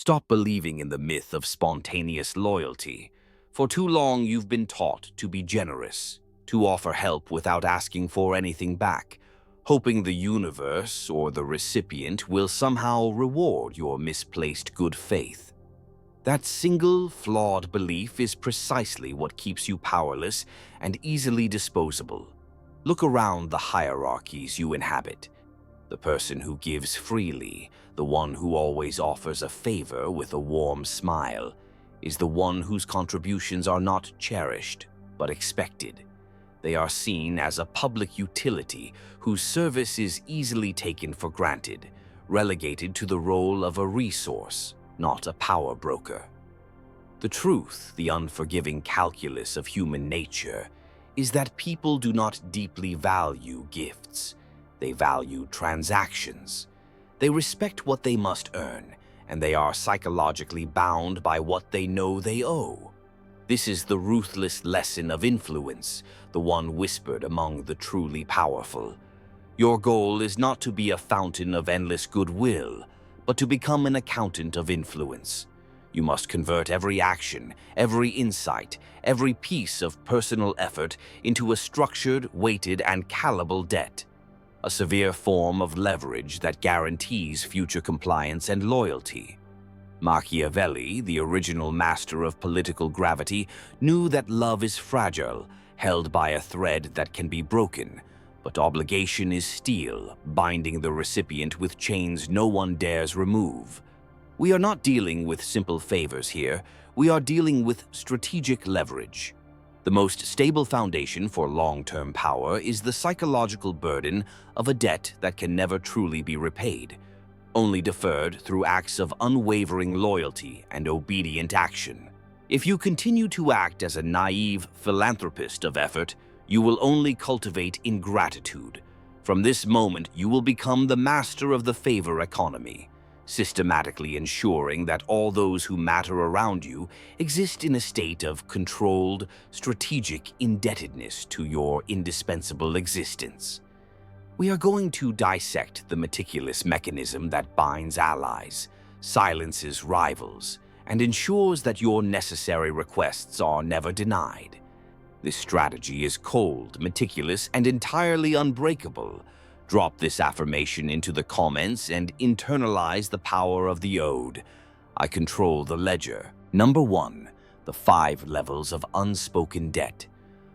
Stop believing in the myth of spontaneous loyalty. For too long, you've been taught to be generous, to offer help without asking for anything back, hoping the universe or the recipient will somehow reward your misplaced good faith. That single, flawed belief is precisely what keeps you powerless and easily disposable. Look around the hierarchies you inhabit. The person who gives freely, the one who always offers a favor with a warm smile, is the one whose contributions are not cherished, but expected. They are seen as a public utility whose service is easily taken for granted, relegated to the role of a resource, not a power broker. The truth, the unforgiving calculus of human nature, is that people do not deeply value gifts. They value transactions. They respect what they must earn, and they are psychologically bound by what they know they owe. This is the ruthless lesson of influence, the one whispered among the truly powerful. Your goal is not to be a fountain of endless goodwill, but to become an accountant of influence. You must convert every action, every insight, every piece of personal effort into a structured, weighted, and callable debt. A severe form of leverage that guarantees future compliance and loyalty. Machiavelli, the original master of political gravity, knew that love is fragile, held by a thread that can be broken, but obligation is steel, binding the recipient with chains no one dares remove. We are not dealing with simple favors here, we are dealing with strategic leverage. The most stable foundation for long-term power is the psychological burden of a debt that can never truly be repaid, only deferred through acts of unwavering loyalty and obedient action. If you continue to act as a naive philanthropist of effort, you will only cultivate ingratitude. From this moment, you will become the master of the favor economy, systematically ensuring that all those who matter around you exist in a state of controlled, strategic indebtedness to your indispensable existence. We are going to dissect the meticulous mechanism that binds allies, silences rivals, and ensures that your necessary requests are never denied. This strategy is cold, meticulous, and entirely unbreakable. Drop this affirmation into the comments and internalize the power of the ode. I control the ledger. Number 1. The 5 levels of unspoken debt.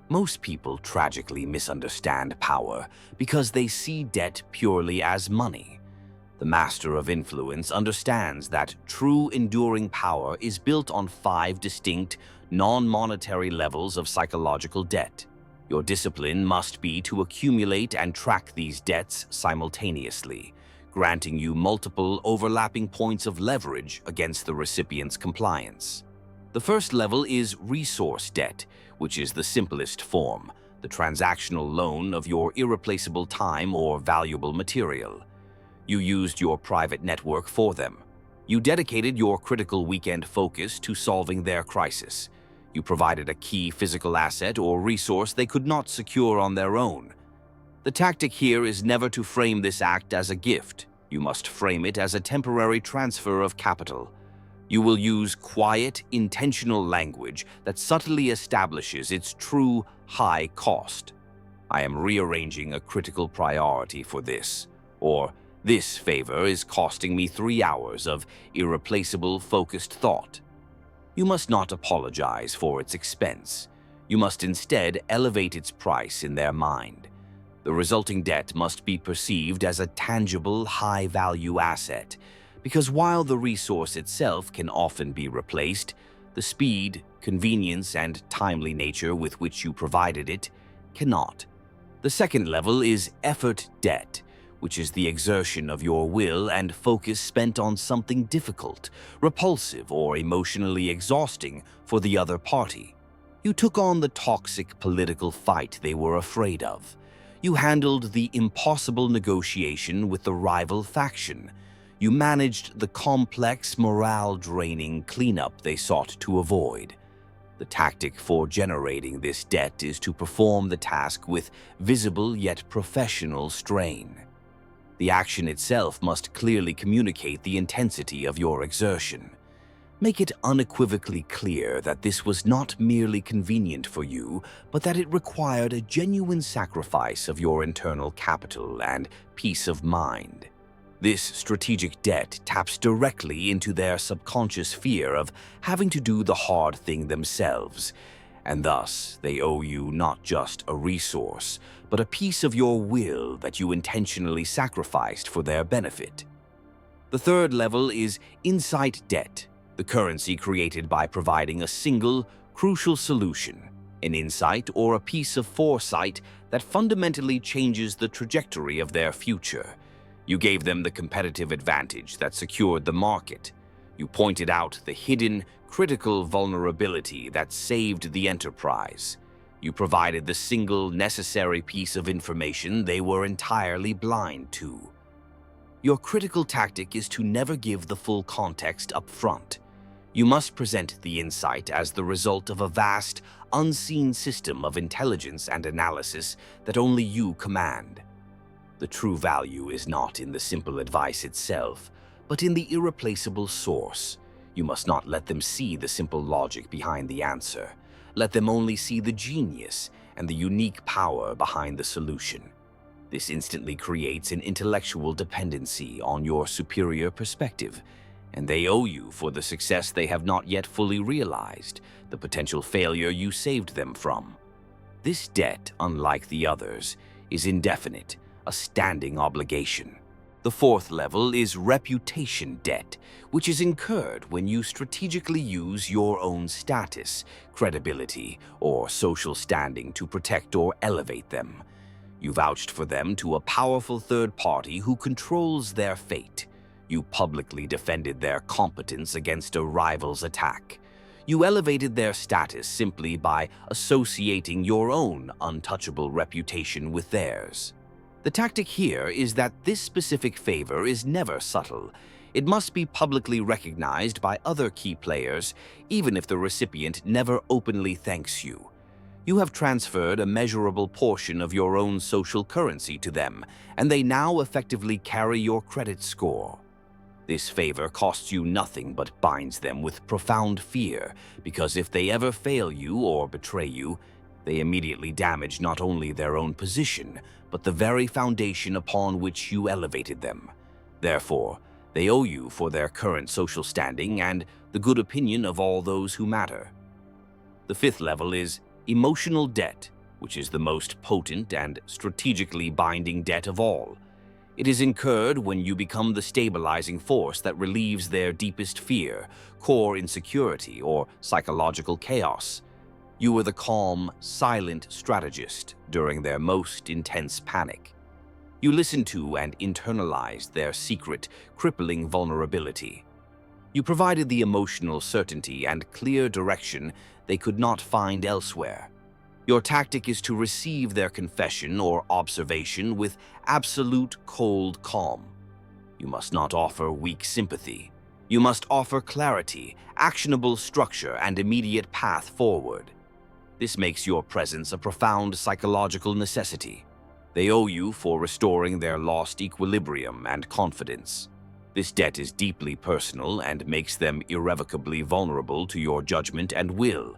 Most people tragically misunderstand power because they see debt purely as money. The master of influence understands that true enduring power is built on 5 distinct, non-monetary levels of psychological debt. Your discipline must be to accumulate and track these debts simultaneously, granting you multiple overlapping points of leverage against the recipient's compliance. The first level is resource debt, which is the simplest form, the transactional loan of your irreplaceable time or valuable material. You used your private network for them. You dedicated your critical weekend focus to solving their crisis. You provided a key physical asset or resource they could not secure on their own. The tactic here is never to frame this act as a gift. You must frame it as a temporary transfer of capital. You will use quiet, intentional language that subtly establishes its true high cost. I am rearranging a critical priority for this, or this favor is costing me 3 hours of irreplaceable focused thought. You must not apologize for its expense. You must instead elevate its price in their mind. The resulting debt must be perceived as a tangible, high-value asset, because while the resource itself can often be replaced, the speed, convenience, and timely nature with which you provided it cannot. The second level is effort debt, which is the exertion of your will and focus spent on something difficult, repulsive, or emotionally exhausting for the other party. You took on the toxic political fight they were afraid of. You handled the impossible negotiation with the rival faction. You managed the complex, morale-draining cleanup they sought to avoid. The tactic for generating this debt is to perform the task with visible yet professional strain. The action itself must clearly communicate the intensity of your exertion. Make it unequivocally clear that this was not merely convenient for you, but that it required a genuine sacrifice of your internal capital and peace of mind. This strategic debt taps directly into their subconscious fear of having to do the hard thing themselves, and thus they owe you not just a resource, but a piece of your will that you intentionally sacrificed for their benefit. The third level is insight debt, the currency created by providing a single, crucial solution, an insight or a piece of foresight that fundamentally changes the trajectory of their future. You gave them the competitive advantage that secured the market. You pointed out the hidden, critical vulnerability that saved the enterprise. You provided the single necessary piece of information they were entirely blind to. Your critical tactic is to never give the full context up front. You must present the insight as the result of a vast, unseen system of intelligence and analysis that only you command. The true value is not in the simple advice itself, but in the irreplaceable source. You must not let them see the simple logic behind the answer. Let them only see the genius and the unique power behind the solution. This instantly creates an intellectual dependency on your superior perspective, and they owe you for the success they have not yet fully realized, the potential failure you saved them from. This debt, unlike the others, is indefinite, a standing obligation. The fourth level is reputation debt, which is incurred when you strategically use your own status, credibility, or social standing to protect or elevate them. You vouched for them to a powerful third party who controls their fate. You publicly defended their competence against a rival's attack. You elevated their status simply by associating your own untouchable reputation with theirs. The tactic here is that this specific favor is never subtle. It must be publicly recognized by other key players, even if the recipient never openly thanks you. You have transferred a measurable portion of your own social currency to them, and they now effectively carry your credit score. This favor costs you nothing but binds them with profound fear, because if they ever fail you or betray you, they immediately damage not only their own position, but the very foundation upon which you elevated them. Therefore, they owe you for their current social standing and the good opinion of all those who matter. The fifth level is emotional debt, which is the most potent and strategically binding debt of all. It is incurred when you become the stabilizing force that relieves their deepest fear, core insecurity, or psychological chaos. You were the calm, silent strategist during their most intense panic. You listened to and internalized their secret, crippling vulnerability. You provided the emotional certainty and clear direction they could not find elsewhere. Your tactic is to receive their confession or observation with absolute cold calm. You must not offer weak sympathy. You must offer clarity, actionable structure, and immediate path forward. This makes your presence a profound psychological necessity. They owe you for restoring their lost equilibrium and confidence. This debt is deeply personal and makes them irrevocably vulnerable to your judgment and will.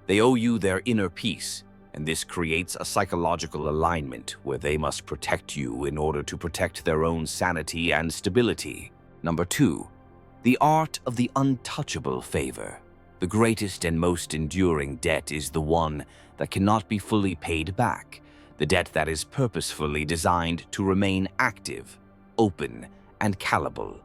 They owe you their inner peace, and this creates a psychological alignment where they must protect you in order to protect their own sanity and stability. Number 2, the art of the untouchable favor. The greatest and most enduring debt is the one that cannot be fully paid back, the debt that is purposefully designed to remain active, open, and callable.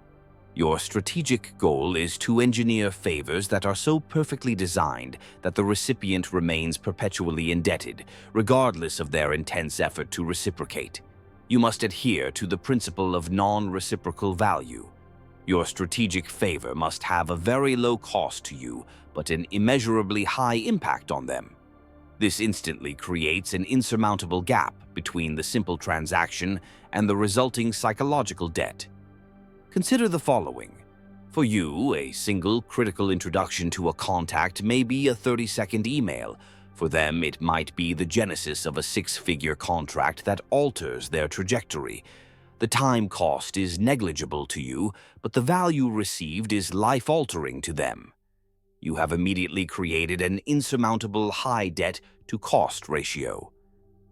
Your strategic goal is to engineer favors that are so perfectly designed that the recipient remains perpetually indebted, regardless of their intense effort to reciprocate. You must adhere to the principle of non-reciprocal value. Your strategic favor must have a very low cost to you, but an immeasurably high impact on them. This instantly creates an insurmountable gap between the simple transaction and the resulting psychological debt. Consider the following. For you, a single critical introduction to a contact may be a 30-second email. For them, it might be the genesis of a 6-figure contract that alters their trajectory. The time cost is negligible to you, but the value received is life-altering to them. You have immediately created an insurmountable high debt-to-cost ratio.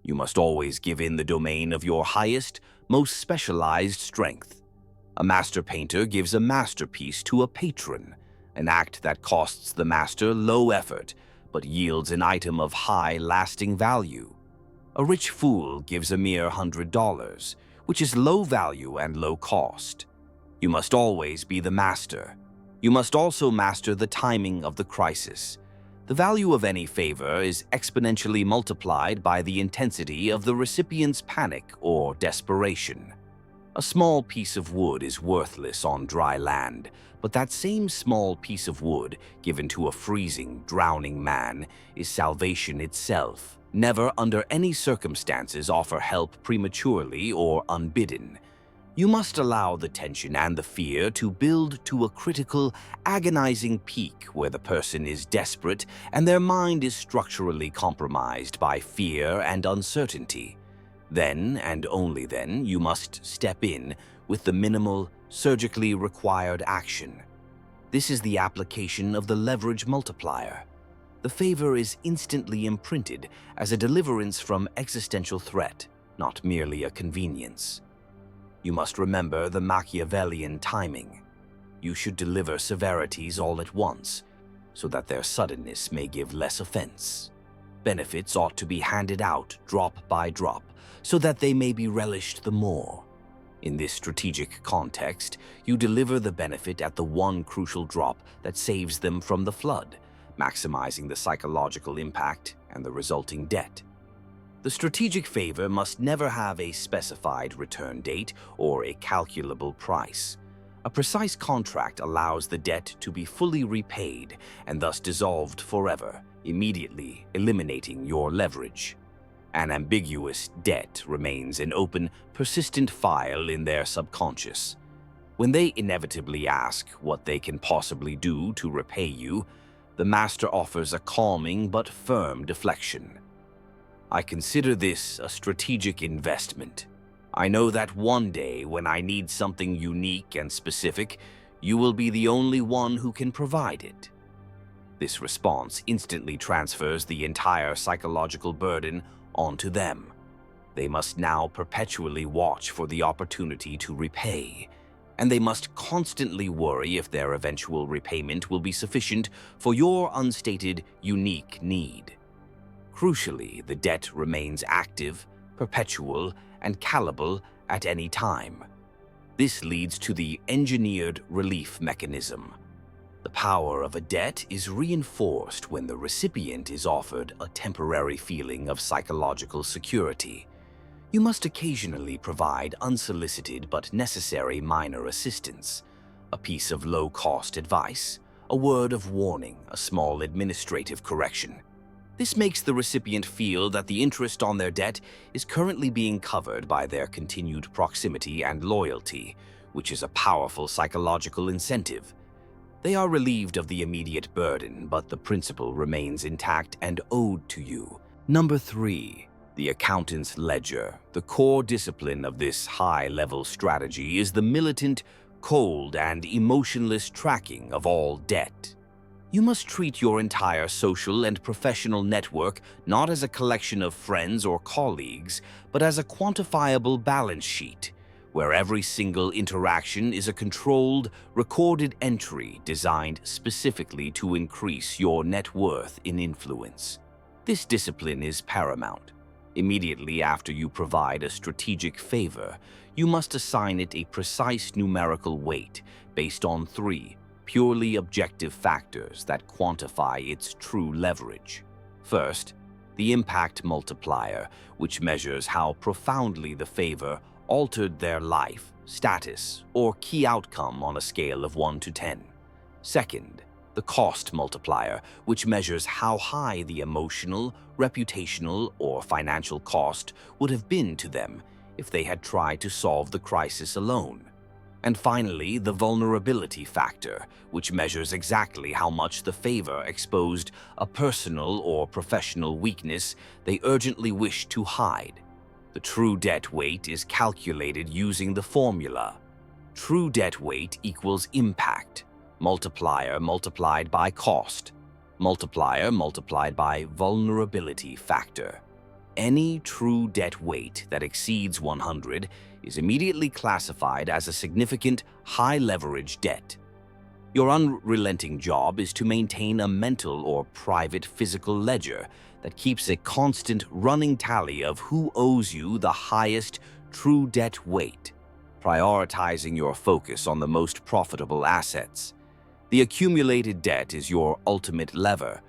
You must always give in the domain of your highest, most specialized strength. A master painter gives a masterpiece to a patron, an act that costs the master low effort, but yields an item of high, lasting value. A rich fool gives a mere $100, which is low value and low cost. You must always be the master. You must also master the timing of the crisis. The value of any favor is exponentially multiplied by the intensity of the recipient's panic or desperation. A small piece of wood is worthless on dry land, but that same small piece of wood, given to a freezing, drowning man, is salvation itself. Never under any circumstances offer help prematurely or unbidden. You must allow the tension and the fear to build to a critical, agonizing peak where the person is desperate and their mind is structurally compromised by fear and uncertainty. Then, and only then, you must step in with the minimal, surgically required action. This is the application of the leverage multiplier. The favor is instantly imprinted as a deliverance from existential threat, not merely a convenience. You must remember the Machiavellian timing. You should deliver severities all at once, so that their suddenness may give less offense. Benefits ought to be handed out drop by drop, so that they may be relished the more. In this strategic context, you deliver the benefit at the one crucial drop that saves them from the flood, maximizing the psychological impact and the resulting debt. The strategic favor must never have a specified return date or a calculable price. A precise contract allows the debt to be fully repaid and thus dissolved forever, immediately eliminating your leverage. An ambiguous debt remains an open, persistent file in their subconscious. When they inevitably ask what they can possibly do to repay you, the master offers a calming but firm deflection. I consider this a strategic investment. I know that one day when I need something unique and specific, you will be the only one who can provide it. This response instantly transfers the entire psychological burden onto them. They must now perpetually watch for the opportunity to repay, and they must constantly worry if their eventual repayment will be sufficient for your unstated, unique need. Crucially, the debt remains active, perpetual, and callable at any time. This leads to the engineered relief mechanism. The power of a debt is reinforced when the recipient is offered a temporary feeling of psychological security. You must occasionally provide unsolicited but necessary minor assistance, a piece of low-cost advice, a word of warning, a small administrative correction. This makes the recipient feel that the interest on their debt is currently being covered by their continued proximity and loyalty, which is a powerful psychological incentive. They are relieved of the immediate burden, but the principal remains intact and owed to you. Number 3. The accountant's ledger. The core discipline of this high-level strategy is the militant, cold, and emotionless tracking of all debt. You must treat your entire social and professional network not as a collection of friends or colleagues, but as a quantifiable balance sheet, where every single interaction is a controlled, recorded entry designed specifically to increase your net worth in influence. This discipline is paramount. Immediately after you provide a strategic favor, you must assign it a precise numerical weight based on 3 purely objective factors that quantify its true leverage. First, the impact multiplier, which measures how profoundly the favor altered their life, status, or key outcome on a scale of 1 to 10. Second, the cost multiplier, which measures how high the emotional, reputational, or financial cost would have been to them if they had tried to solve the crisis alone. And finally, the vulnerability factor, which measures exactly how much the favor exposed a personal or professional weakness they urgently wish to hide. The true debt weight is calculated using the formula. True debt weight equals impact, multiplier multiplied by cost, multiplier multiplied by vulnerability factor. Any true debt weight that exceeds 100 is immediately classified as a significant high-leverage debt. Your unrelenting job is to maintain a mental or private physical ledger that keeps a constant running tally of who owes you the highest true debt weight, prioritizing your focus on the most profitable assets. The accumulated debt is your ultimate lever,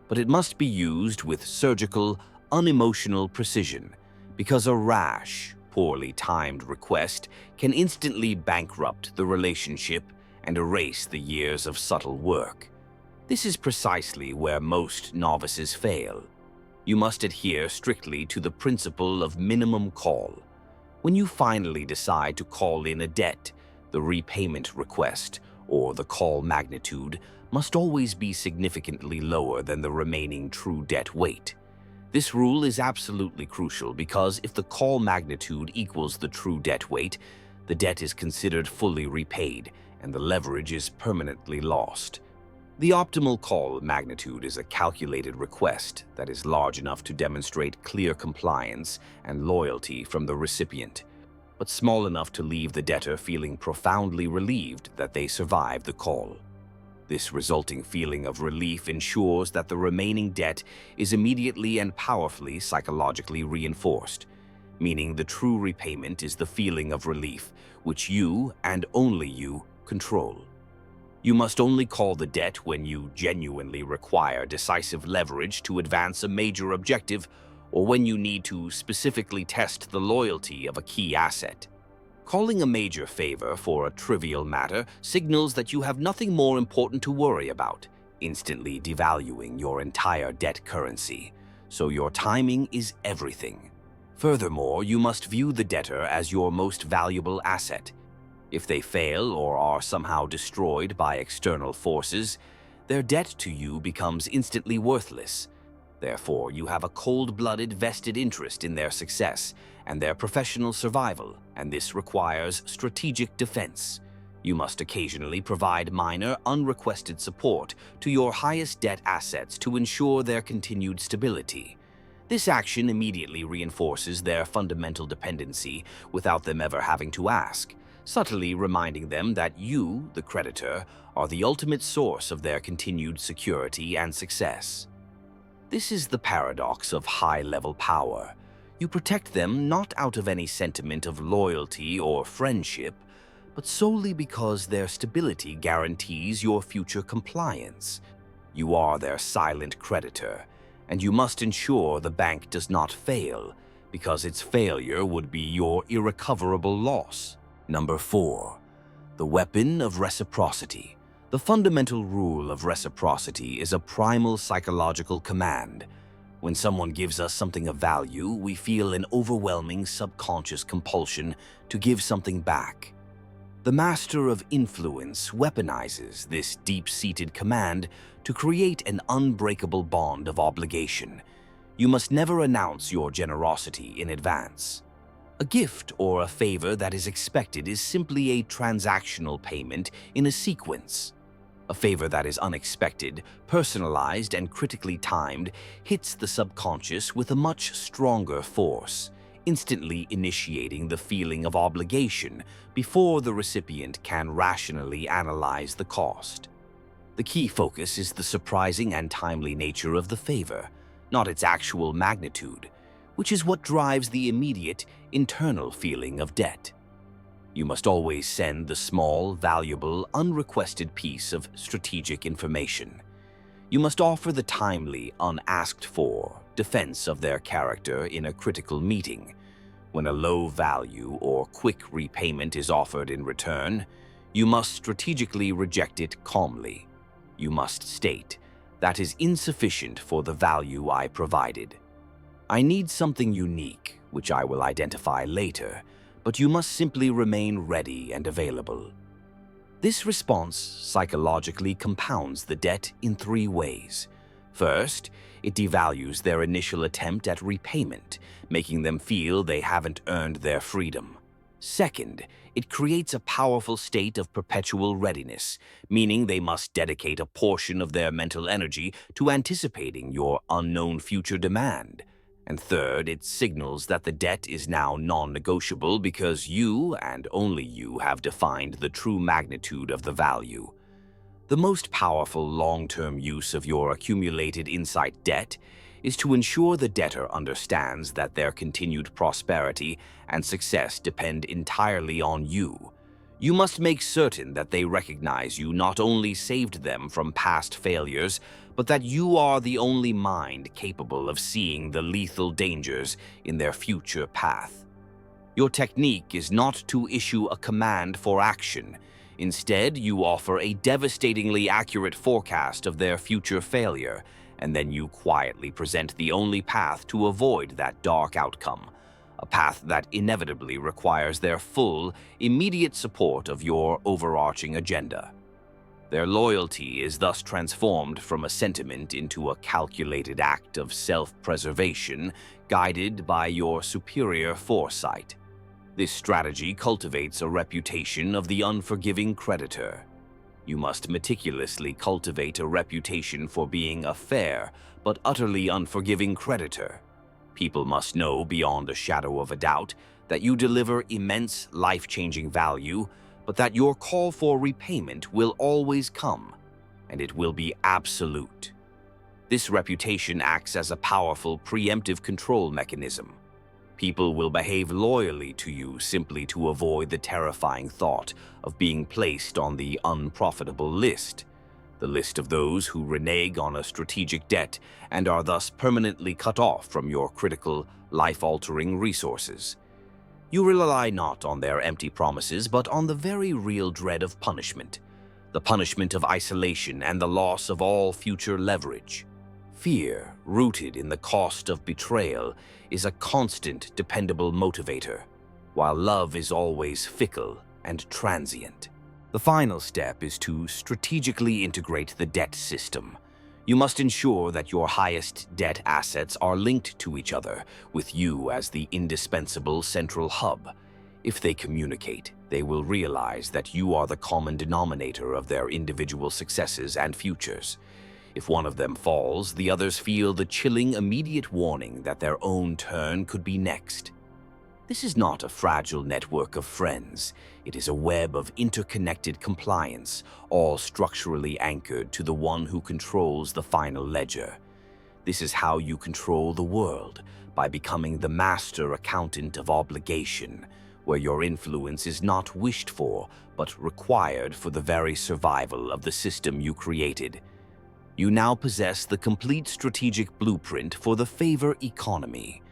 but it must be used with surgical, unemotional precision, because a rash, poorly timed request can instantly bankrupt the relationship and erase the years of subtle work. This is precisely where most novices fail. You must adhere strictly to the principle of minimum call. When you finally decide to call in a debt, the repayment request, or the call magnitude, must always be significantly lower than the remaining true debt weight. This rule is absolutely crucial because if the call magnitude equals the true debt weight, the debt is considered fully repaid and the leverage is permanently lost. The optimal call magnitude is a calculated request that is large enough to demonstrate clear compliance and loyalty from the recipient, but small enough to leave the debtor feeling profoundly relieved that they survived the call. This resulting feeling of relief ensures that the remaining debt is immediately and powerfully psychologically reinforced, meaning the true repayment is the feeling of relief which you, and only you, control. You must only call the debt when you genuinely require decisive leverage to advance a major objective or when you need to specifically test the loyalty of a key asset. Calling a major favor for a trivial matter signals that you have nothing more important to worry about, instantly devaluing your entire debt currency, so your timing is everything. Furthermore, you must view the debtor as your most valuable asset. If they fail or are somehow destroyed by external forces, their debt to you becomes instantly worthless. Therefore, you have a cold-blooded vested interest in their success and their professional survival, and this requires strategic defense. You must occasionally provide minor, unrequested support to your highest debt assets to ensure their continued stability. This action immediately reinforces their fundamental dependency without them ever having to ask, subtly reminding them that you, the creditor, are the ultimate source of their continued security and success. This is the paradox of high-level power. You protect them not out of any sentiment of loyalty or friendship, but solely because their stability guarantees your future compliance. You are their silent creditor, and you must ensure the bank does not fail, because its failure would be your irrecoverable loss. Number 4. The weapon of reciprocity. The fundamental rule of reciprocity is a primal psychological command. When someone gives us something of value, we feel an overwhelming subconscious compulsion to give something back. The master of influence weaponizes this deep-seated command to create an unbreakable bond of obligation. You must never announce your generosity in advance. A gift or a favor that is expected is simply a transactional payment in a sequence. A favor that is unexpected, personalized, and critically timed hits the subconscious with a much stronger force, instantly initiating the feeling of obligation before the recipient can rationally analyze the cost. The key focus is the surprising and timely nature of the favor, not its actual magnitude, which is what drives the immediate, internal feeling of debt. You must always send the small, valuable, unrequested piece of strategic information. You must offer the timely, unasked-for defense of their character in a critical meeting. When a low value or quick repayment is offered in return, you must strategically reject it calmly. You must state, "That is insufficient for the value I provided. I need something unique, which I will identify later, but you must simply remain ready and available." This response psychologically compounds the debt in 3 ways. First, it devalues their initial attempt at repayment, making them feel they haven't earned their freedom. Second, it creates a powerful state of perpetual readiness, meaning they must dedicate a portion of their mental energy to anticipating your unknown future demand. And third, it signals that the debt is now non-negotiable because you, and only you, have defined the true magnitude of the value. The most powerful long-term use of your accumulated insight debt is to ensure the debtor understands that their continued prosperity and success depend entirely on you. You must make certain that they recognize you not only saved them from past failures, but that you are the only mind capable of seeing the lethal dangers in their future path. Your technique is not to issue a command for action. Instead, you offer a devastatingly accurate forecast of their future failure, and then you quietly present the only path to avoid that dark outcome, a path that inevitably requires their full, immediate support of your overarching agenda. Their loyalty is thus transformed from a sentiment into a calculated act of self-preservation, guided by your superior foresight. This strategy cultivates a reputation of the unforgiving creditor. You must meticulously cultivate a reputation for being a fair but utterly unforgiving creditor. People must know beyond a shadow of a doubt that you deliver immense life-changing value, but that your call for repayment will always come, and it will be absolute. This reputation acts as a powerful preemptive control mechanism. People will behave loyally to you simply to avoid the terrifying thought of being placed on the unprofitable list, the list of those who renege on a strategic debt and are thus permanently cut off from your critical, life-altering resources. You rely not on their empty promises, but on the very real dread of punishment, the punishment of isolation and the loss of all future leverage. Fear, rooted in the cost of betrayal, is a constant, dependable motivator, while love is always fickle and transient. The final step is to strategically integrate the debt system. You must ensure that your highest debt assets are linked to each other, with you as the indispensable central hub. If they communicate, they will realize that you are the common denominator of their individual successes and futures. If one of them falls, the others feel the chilling immediate warning that their own turn could be next. This is not a fragile network of friends. It is a web of interconnected compliance, all structurally anchored to the one who controls the final ledger. This is how you control the world, by becoming the master accountant of obligation, where your influence is not wished for, but required for the very survival of the system you created. You now possess the complete strategic blueprint for the favor economy.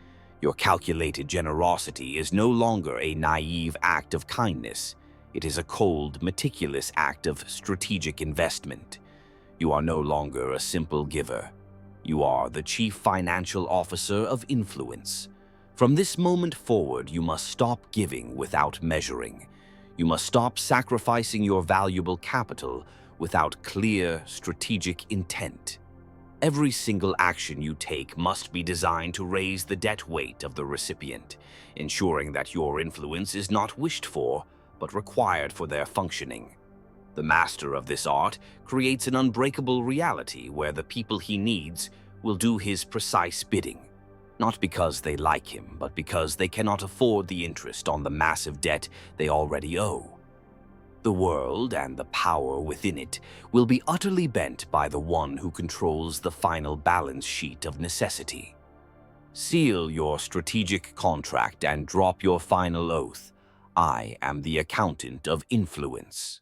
Your calculated generosity is no longer a naive act of kindness. It is a cold, meticulous act of strategic investment. You are no longer a simple giver. You are the chief financial officer of influence. From this moment forward, you must stop giving without measuring. You must stop sacrificing your valuable capital without clear, strategic intent. Every single action you take must be designed to raise the debt weight of the recipient, ensuring that your influence is not wished for, but required for their functioning. The master of this art creates an unbreakable reality where the people he needs will do his precise bidding, not because they like him, but because they cannot afford the interest on the massive debt they already owe. The world and the power within it will be utterly bent by the one who controls the final balance sheet of necessity. Seal your strategic contract and drop your final oath. I am the accountant of influence.